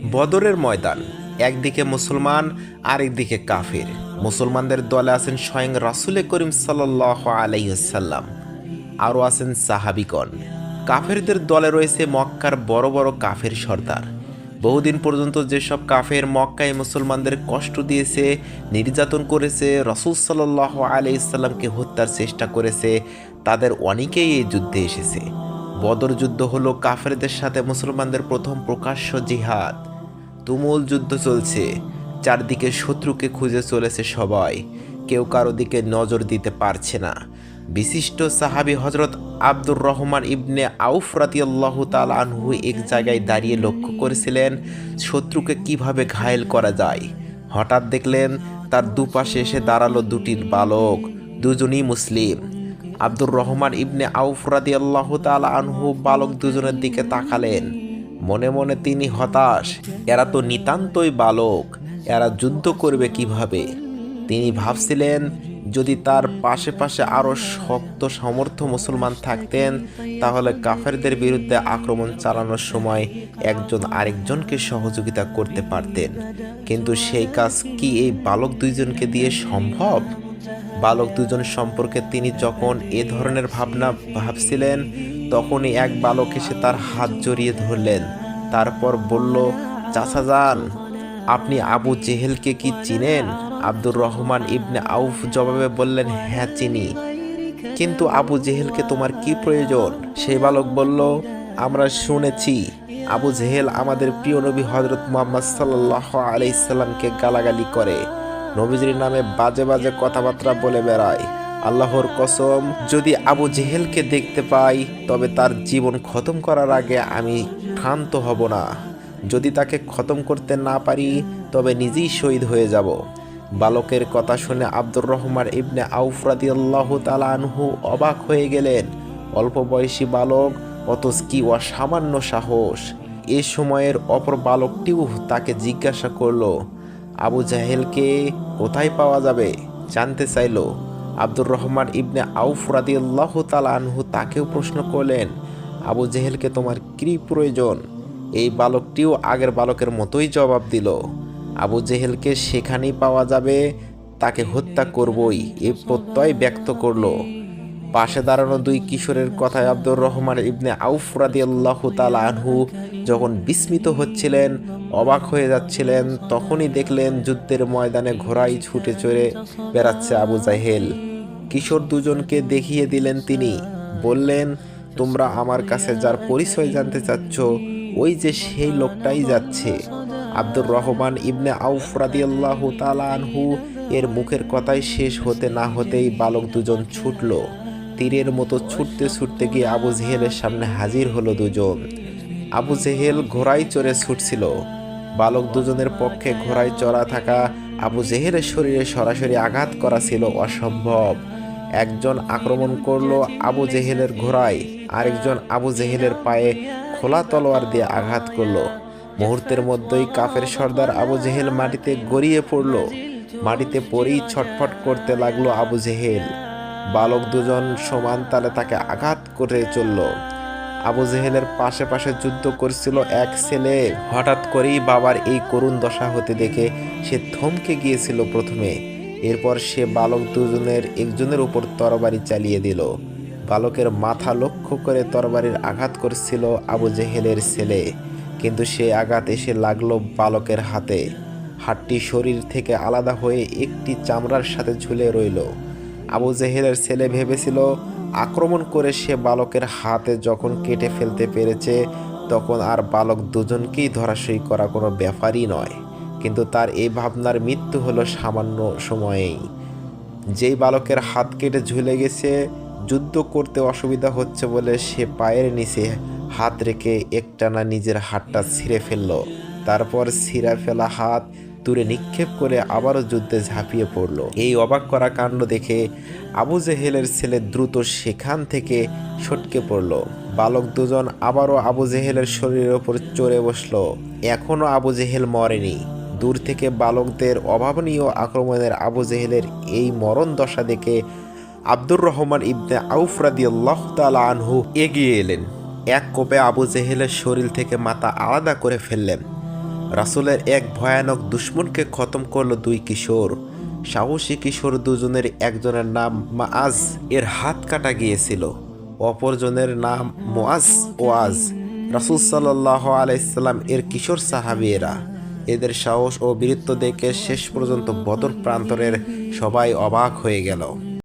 বদরের ময়দান, একদিকে মুসলমান আরেকদিকে কাফির। মুসলমানদের দলে আছেন স্বয়ং রাসূলে করিম সাল্লাল্লাহু আলাইহি ওয়াসাল্লাম, আরও আছেন সাহাবিগণ। কাফেরদের দলে রয়েছে মক্কার বড় বড় কাফের সর্দার। বহুদিন পর্যন্ত যেসব কাফের মক্কায় মুসলমানদের কষ্ট দিয়েছে, নির্যাতন করেছে, রাসূল সাল্লাল্লাহু আলাইহি ওয়াসাল্লামকে হত্যার চেষ্টা করেছে, তাদের অনেকেই এই যুদ্ধে এসেছে। বদর যুদ্ধ হলো কাফেরদের সাথে মুসলমানদের প্রথম প্রকাশ্য জিহাদ। তুমুল যুদ্ধ চলছে, চারদিকে শত্রুকে খুঁজে চলেছে সবাই, কেউ কারো দিকে নজর দিতে পারছে না। বিশিষ্ট সাহাবী হজরত আব্দুর রহমান ইবনে আউফ রাদিয়াল্লাহু তাআলা আনহু এক জায়গায় দাঁড়িয়ে লক্ষ্য করেছিলেন শত্রুকে কিভাবে ঘায়েল করা যায়। হঠাৎ দেখলেন তার দুপাশে এসে দাঁড়ালো দুটি বালক, দুজনই মুসলিম। আব্দুর রহমান ইবনে আউফ রাদিয়াল্লাহু তাআলা আনহু বালক দুজনের দিকে তাকালেন। মনে মনে তিনি হতাশ, এরা তো নিতান্তই বালক, এরা যুদ্ধ করবে কিভাবে? তিনি ভাবছিলেন যদি তার পাশে পাশে আরও শক্ত সমর্থ মুসলমান থাকতেন তাহলে কাফেরদের বিরুদ্ধে আক্রমণ চালানোর সময় একজন আরেকজনকে সহযোগিতা করতে পারতেন। কিন্তু সেই কাজ কি এই বালক দুইজনকে দিয়ে সম্ভব? বালক দুজন সম্পর্কে তিনি যখন এ ধরনের ভাবনা ভাবছিলেন তখনই এক বালক এসে তার হাত জড়িয়ে ধরলেন। তারপর বলল, চাচা যান, আপনি আবু জেহেলকে কি চিনেন? আব্দুর রহমান ইবনে আউফ জবাবে বললেন, হ্যাঁ চিনি। কিন্তু আবু জেহেলকে তোমার কি প্রয়োজন? সেই বালক বলল, আমরা শুনেছি আবু জেহেল আমাদের প্রিয় নবী হযরত মুহাম্মদ সাল্লাল্লাহু আলাইহি সাল্লামকে গালাগালি করে, নবীজির নামে বাজে বাজে কথাবার্তা বলে বেড়ায়। আল্লাহর কসম, যদি আবু জেহেলকে দেখতে পাই তবে তার জীবন খতম করার আগে আমি ক্ষান্ত হব না। যদি তাকে খতম করতে না পারি তবে নিজেই শহীদ হয়ে যাব। বালকের কথা শুনে আব্দুর রহমান ইবনে আউফ রাদিয়াল্লাহু তাআলা আনহু অবাক হয়ে গেলেন। অল্প বয়সী বালক, অথচ কি অসামান্য সাহস! এ সময়ের অপর বালকটিও তাকে জিজ্ঞাসা করলো, আবু জাহেলকে কোথায় পাওয়া যাবে? জানতে চাইল। আব্দুর রহমান ইবনে আউফ রাদিয়াল্লাহু তাআলা আনহু তাকেও প্রশ্ন করলেন, আবু জেহেলকে তোমার কি প্রয়োজন? এই বালকটিও আগের বালকের মতোই জবাব দিল, আবু জেহেলকে সেখানেই পাওয়া যাবে, তাকে হত্যা করবই, এ প্রত্যয় ব্যক্ত করলো। পাশে দাঁড়ানো দুই কিশোরের কথায় আব্দুর রহমান ইবনে আউফ রাদিয়াল্লাহু তাআলা আনহু যখন বিস্মিত হচ্ছিলেন, অবাক হয়ে যাচ্ছিলেন, তখনই দেখলেন যুদ্ধের ময়দানে ঘোড়ায় ছুটে চড়ে বেড়াচ্ছে আবু জাহেল। কিশোর দুজনকে দেখিয়ে দিলেন তিনি, বললেন, তোমরা আমার কাছে যার পরিচয় জানতে চাচ্ছ ওই যে সেই লোকটাই যাচ্ছে। আব্দুর রহমান ইবনে আউফ রাদিয়াল্লাহু তাআলা আনহু এর মুখের কথাই শেষ হতে না হতেই বালক দুজন ছুটল। তীরের মতো ছুটতে ছুটতে গিয়ে আবু জেহেলের সামনে হাজির হলো দুজন। আবু জেহেল ঘোড়ায় চড়ে ছুটছিল। বালক দুজনের পক্ষে ঘোড়ায় চড়া থাকা আবু জেহেলের শরীরে সরাসরি আঘাত করা ছিল অসম্ভব। একজন আক্রমণ করলো আবু জেহেলের ঘোড়ায়, আরেকজন আবু জেহেলের পায়ে খোলা তলোয়ার দিয়ে আঘাত করলো। মুহূর্তের মধ্যেই কাফের সর্দার আবু জেহেল মাটিতে গড়িয়ে পড়ল। মাটিতে পড়েই ছটফট করতে লাগলো আবু জেহেল। বালক দুজন সমান তালে তাকে আঘাত করে চলল। আবু জেহেলের পাশে পাশে যুদ্ধ করছিল এক ছেলে। হঠাৎ করেই বাবার এই করুণ দশা হতে দেখে সে থমকে গিয়েছিল প্রথমে। এরপর সে বালক দুজনের একজনের উপর তরবারি চালিয়ে দিল। বালকের মাথা লক্ষ্য করে তরবারির আঘাত করছিল আবু জেহেলের ছেলে, কিন্তু সে আঘাত এসে লাগলো বালকের হাতে। হাতটি শরীর থেকে আলাদা হয়ে একটি চামড়ার সাথে ঝুলে রইল। আবু জেহেলের ছেলে ভেবেছিল আক্রমণ করে সে বালকের হাতে যখন কেটে ফেলতে পেরেছে তখন আর বালক দুজনকেই ধরাশয়ী করা কোনো ব্যাপারই নয়। কিন্তু তার এই ভাবনার মৃত্যু হলো সামান্য সময়েই। যেই বালকের হাত কেটে ঝুলে গেছে, যুদ্ধ করতে অসুবিধা হচ্ছে বলে সে পায়ের নিচে হাত রেখে একটানা নিজের হাতটা ছিঁড়ে ফেলল। তারপর ছিঁড়া ফেলা হাত দূরে নিক্ষেপ করে আবারও যুদ্ধে ঝাঁপিয়ে পড়ল। এই অবাক করা কাণ্ড দেখে আবু জেহেলের ছেলে দ্রুত সেখান থেকে সটকে পড়ল। বালক দুজন আবারও আবু জেহেলের শরীরের ওপর চড়ে বসল। এখনও আবু জেহেল মরেনি। দূর থেকে বালকদের অভাবনীয় আক্রমণের আবু জেহেলের এই মরণ দশা দেখে আব্দুর রহমান ইবনে আউফ রাদিয়াল্লাহু তাআলা আনহু এগিয়ে এলেন। এক কোপে আবু জেহেলের শরীর থেকে মাথা আলাদা করে ফেললেন। রাসূলের এক ভয়ানক দুশমনকে খতম করলো দুই কিশোর। সাহসী কিশোর দুজনের একজনের নাম মাআজ, এর হাত কাটা গিয়েছিল। অপরজনের নাম মুআজ ওয়াজ। রাসূল সাল্লাল্লাহু আলাইহি সাল্লাম এর কিশোর সাহাবীরা। এদের সাহস ও বীরত্ব দেখে শেষ পর্যন্ত বদর প্রান্তরের সবাই অবাক হয়ে গেল।